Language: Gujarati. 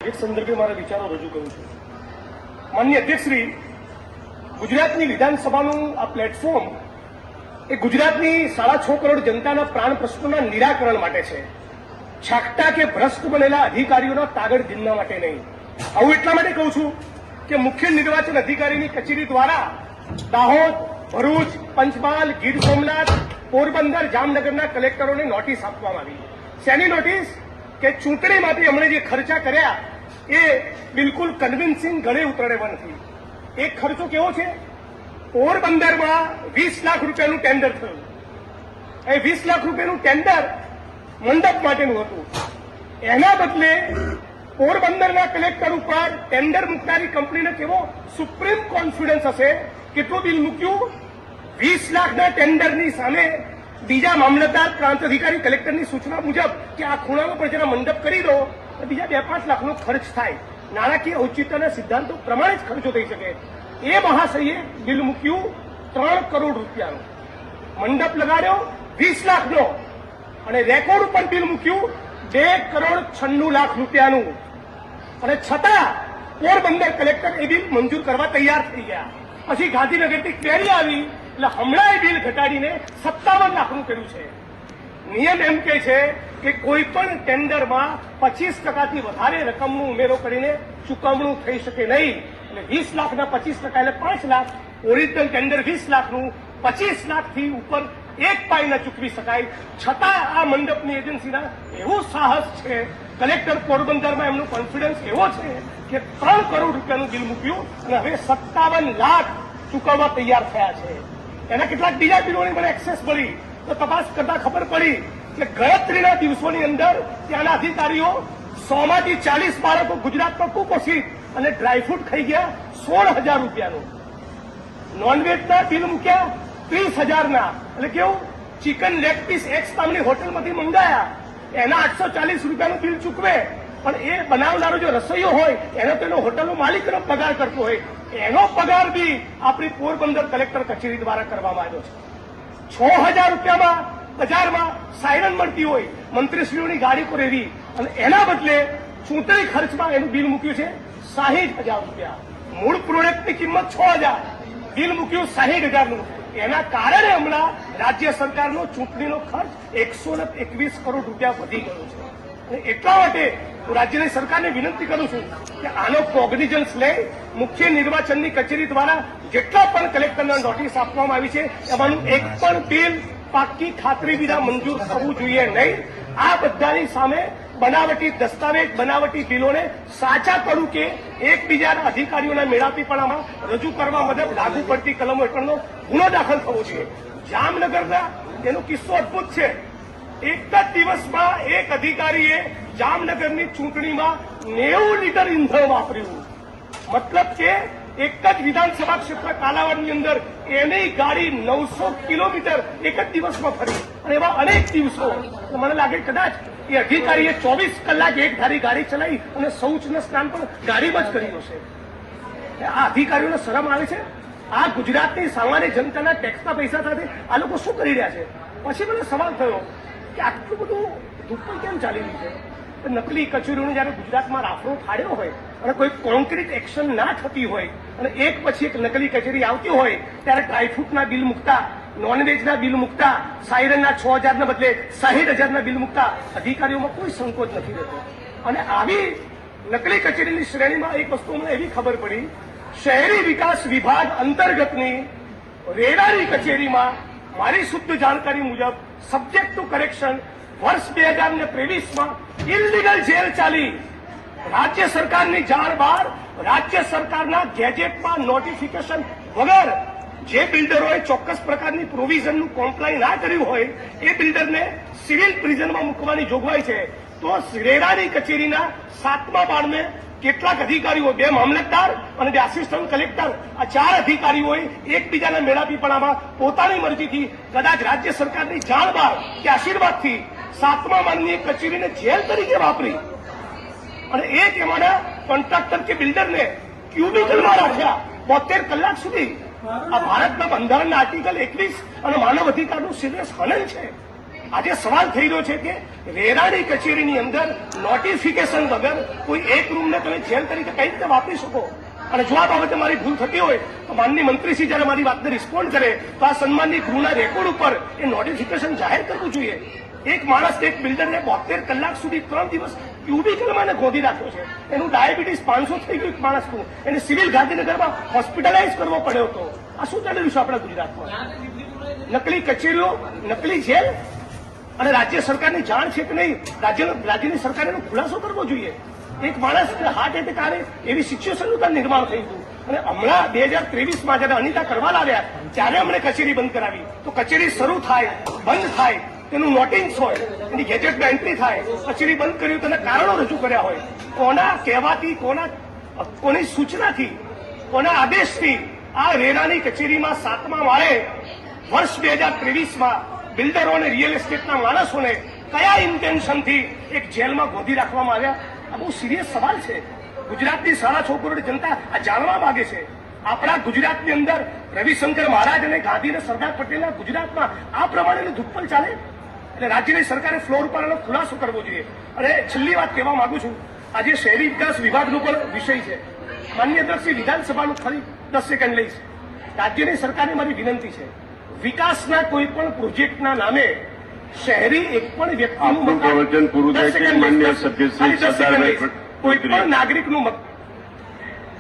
એક સંદર્ભે મારા વિચારો રજૂ કરું છું. માનનીય અધ્યક્ષશ્રી, ગુજરાતની વિધાનસભાનું આ પ્લેટફોર્મ એ ગુજરાતની 6.5 કરોડ જનતાના પ્રાણ પ્રશ્નોના નિરાકરણ માટે છે. છાકટા કે ભ્રષ્ટ બનેલા અધિકારીઓના તાગડ દિનના માટે નહીં. આવું એટલા માટે કહું છું કે મુખ્ય નિર્વાચન અધિકારીની કચેરી દ્વારા દાહોદ, ભરૂચ, પંચમહાલ, ગીર સોમનાથ, પોરબંદર, જામનગરના કલેક્ટરોને નોટિસ આપવામાં આવી. શેની નોટિસ? કે ચૂંટણી માટે એમણે જે ખર્ચા કર્યા એ બિલકુલ કન્વિન્સિંગ ગળે ઉતરવા નથી. એક ખર્ચો કેવો છે? પોરબંદરમાં 20 લાખ રૂપિયાનું ટેન્ડર થયું. એ 20 લાખ રૂપિયાનું ટેન્ડર મંડપ માટેનું હતું. એના બદલે પોરબંદરના કલેક્ટર ઉપર ટેન્ડર મૂકનારી કંપનીને કેવો સુપ્રીમ કોન્ફિડન્સ હશે, કેટલું બિલ મૂક્યું? 20 લાખના ટેન્ડરની સામે બીજા મામલતદાર, પ્રાંત અધિકારી, કલેક્ટરની સૂચના મુજબ કે આ ખૂણામાં પણ જરા મંડપ કરી દો, બીજા 2-5 લાખનો ખર્ચ થાય. નાણાકીય ઔચિત્યના સિદ્ધાંતો પ્રમાણે જ ખર્ચો થઈ શકે. એ મહાશયે બિલ મૂક્યું 3 કરોડ રૂપિયાનું. મંડપ લગાડ્યો 20 લાખનો અને રેકોર્ડ ઉપર બિલ મૂક્યું 2 કરોડ 96 લાખ રૂપિયાનું. અને છતાં પોરબંદર કલેક્ટર એ બિલ મંજૂર કરવા તૈયાર થઈ ગયા. પછી ગાંધીનગરથી ક્વેરી આવી એટલે હમણાં એ બિલ ઘટાડીને 57 લાખનું કર્યું છે. નિયમ એમ કહે છે કે કોઈ પણ ટેન્ડરમાં 25%થી વધારે રકમનો ઉમેરો કરીને ચૂકવણું થઈ શકે નહીં. એટલે 20 લાખના 25% એટલે 5 લાખ. ઓરિજિનલ ટેન્ડર 20 લાખનું 25 લાખથી ઉપર એક પાઈ ન ચૂકવી શકાય. છતાં આ મંડપની એજન્સીના એવું સાહસ છે, કલેક્ટર પોરબંદરમાં એમનો કોન્ફિડન્સ એવો છે કે 3 કરોડ રૂપિયાનું બિલ મૂક્યું અને હવે 57 લાખ ચૂકવવા તૈયાર થયા છે. એના કેટલાક બીજા બિલોની મને એક્સેસ મળી તો તપાસ કરતા ખબર પડી કે ગણતરીના દિવસોની અંદર ત્યાંના અધિકારીઓ 100 માંથી 40 બાળકો ગુજરાતમાં કુપોષિત અને ડ્રાયફ્રૂટ ખાઈ ગયા 16,000 રૂપિયાનું. નોનવેજના બિલ મૂક્યા 30,000ના. એટલે કેવું? ચિકન લેગ પીસ એક્સ નામની હોટલમાંથી મંગાયા, એના 840 રૂપિયાનું બિલ ચૂકવે, પણ એ બનાવનારો જો રસોઈયો હોય એનો તો એનો હોટલનો માલિકનો પગાર કરતો હોય, એનો પગાર બી આપણી પોરબંદર કલેક્ટર કચેરી દ્વારા કરવામાં આવ્યો છે. 6,000 રૂપિયામાં બજારમાં સાયરન મળતી હોય મંત્રીશ્રીઓની ગાડી પર એવી, અને એના બદલે ચૂંટણી ખર્ચમાં એનું બિલ મૂક્યું છે 60,000 રૂપિયા. મૂળ પ્રોડક્ટની કિંમત 6,000, બિલ મૂક્યું 60,000નું. એના કારણે હમણાં રાજ્ય સરકારનો ચૂંટણીનો ખર્ચ 121 કરોડ રૂપિયા વધી ગયો છે. અને એટલા માટે હું રાજ્યની સરકારને વિનંતી કરું છું કે આનો કોગ્નિઝન્સ લઈ મુખ્ય નિર્વાચનની કચેરી દ્વારા જેટલા પણ કલેક્ટરને નોટિસ આપવામાં આવી છે એમાંનું એક પણ બિલ પાક્કી ખાતરી વિના મંજૂર થવું જોઈએ નહીં. આ બધાની સામે બનાવટી દસ્તાવેજ, બનાવટી બિલોને સાચા કરું કે એકબીજાના અધિકારીઓના મેળાપીપણામાં રજૂ કરવા મદદ લાગુ પડતી કલમો હેઠળનો ગુનો દાખલ થવો જોઈએ. જામનગરના એનો કિસ્સો અદભુત છે. એક જ દિવસમાં એક અધિકારીએ જામનગરની ચૂંટણીમાં 90 લીટર ઈંધણ વાપર્યું. મતલબ કે એક જ વિધાનસભા ક્ષેત્ર કાલાવાડની અંદર એની ગાડી 900 કિલોમીટર એક જ દિવસમાં ફરી. અને એવા અનેક દિવસો મને લાગે કદાચ એ અધિકારીએ 24 કલાક એક ધારી ગાડી ચલાવી અને શૌચના સ્નાન પણ ગાડીમાં જ કર્યું હશે. આ અધિકારીઓને શરમ આવે છે? આ ગુજરાતની સામાન્ય જનતાના ટેક્સના પૈસા સાથે આ લોકો શું કરી રહ્યા છે? પછી મને સવાલ થયો કે આટલું બધું ધૂપણ કેમ ચાલી રહ્યું છે? નકલી કચેરીઓને જયારે ગુજરાતમાં રાફડો ફાડ્યો હોય અને કોઈ કોન્ક્રીટ એક્શન ના થતી હોય અને એક પછી એક નકલી કચેરી આવતી હોય ત્યારે ડ્રાયફ્રૂટના બિલ મૂકતા, નોનવેજના બિલ મૂકતા, સાયરનના 6,000ના બદલે 60,000ના બિલ મૂકતા અધિકારીઓમાં કોઈ સંકોચ નથી રહેતો. અને આવી નકલી કચેરીની શ્રેણીમાં એક વસ્તુ મને એવી ખબર પડી, શહેરી વિકાસ વિભાગ અંતર્ગતની રેરાની કચેરીમાં મારી શુદ્ધ જાણકારી મુજબ સબ્જેક્ટ ટુ કરેક્શન વર્ષ 2023માં ઇલીગલ જેલ ચાલી. રાજ્ય સરકારની જાણ બહાર રાજ્ય સરકારના ગેજેટમાં નોટિફિકેશન વગર જે બિલ્ડરોએ ચોક્કસ પ્રકારની પ્રોવિઝનનું કોમ્પ્લાય ના કર્યું હોય એ બિલ્ડરને સિવિલ પ્રિઝનમાં મૂકવાની જોગવાઈ છે. તો રેરાની કચેરીના 7મા બાળમે કેટલાક અધિકારીઓ, 2 મામલતદાર અને 2 આસિસ્ટન્ટ કલેક્ટર, આ 4 અધિકારીઓએ એકબીજાના મેળાપીપણામાં પોતાની મરજીથી કદાચ રાજ્ય સરકારની જાણ બહાર કે આશીર્વાદથી 7મા માળની કચેરીને જેલ તરીકે વાપરી અને એક એમાંના કોન્ટ્રાક્ટર કે બિલ્ડરને ક્યુબિકલમાં રાખ્યા 72 કલાક સુધી. આ ભારતના બંધારણના આર્ટિકલ 21 અને માનવ અધિકારનું સિરિયસ હનન છે. આજે સવાલ થઈ રહ્યો છે કે રેરાની કચેરીની અંદર નોટિફિકેશન વગર કોઈ એક રૂમને તમે જેલ તરીકે કઈ રીતે વાપરી શકો? અને જો આ બાબતે મારી ભૂલ થતી હોય તો માનની મંત્રીશ્રી જયારે મારી વાતને રિસ્પોન્ડ કરે તો આ સન્માનની ગૃહના રેકોર્ડ ઉપર એ નોટિફિકેશન જાહેર કરવું જોઈએ. એક માણસ એક બિલ્ડરને 72 કલાક સુધી 3 દિવસ ક્યુબિકલમાં એને ગોંધી રાખ્યો છે. એનું ડાયાબિટીસ 500 થઈ ગયું એક માણસનું. એને સિવિલ ગાંધીનગરમાં હોસ્પિટલાઇઝ કરવો પડ્યો હતો. આ શું ચાલી રહ્યું છે આપણા ગુજરાતમાં? નકલી કચેરીઓ, નકલી જેલ, અને રાજ્ય સરકારની જાણ છે કે નહીં રાજ્યની સરકારે એનો ખુલાસો કરવો જોઈએ. એક માણસ હાર્ટ એટેક આવે એવી સિચ્યુએશનનું ત્યાં નિર્માણ થયું હતું. અને હમણાં 2023માં જયારે અનિતા કરવાલ આવ્યા ત્યારે અમને કચેરી બંધ કરાવી. તો કચેરી શરૂ થાય બંધ થાય તેનું નોટિંગ્સ હોય, એની ગેજેટમાં એન્ટ્રી થાય, કચેરી બંધ કર્યું તેના કારણો રજૂ કર્યા હોય. કોના કહેવાથી, કોની સૂચનાથી, કોના આદેશથી આ રેરાની કચેરીમાં 7મા માળે વર્ષ 2023માં બિલ્ડરો અને રિયલ એસ્ટેટના માણસોને કયા ઇન્ટેન્શનથી એક જેલમાં ગોંધી રાખવામાં આવ્યા? આ બહુ સિરિયસ સવાલ છે. ગુજરાતની 6.5 કરોડ જનતા આ જાણવા માંગે છે. આપણા ગુજરાતની અંદર રવિશંકર મહારાજ અને ગાંધી અને સરદાર પટેલના ગુજરાતમાં આ પ્રમાણેનું ધુપ્પલ ચાલે? એટલે રાજ્યની સરકારે ફ્લોર ઉપર આનો ખુલાસો કરવો જોઈએ. અને છેલ્લી વાત કહેવા માંગુ છું, આજે શહેરી વિકાસ વિભાગનો પણ વિષય છે. માનનીય અધ્યક્ષ, વિધાનસભાનું ફરી 10 સેકન્ડ લઈશ. રાજ્યની સરકારને મારી વિનંતી છે, વિકાસના કોઈ પણ પ્રોજેક્ટના નામે શહેરી એક પણ વ્યક્તિનું પ્રવચન પૂરું થાય છે. માન્ય સભ્ય શ્રી સરદારભાઈ કોઈ પણ નાગરિકનું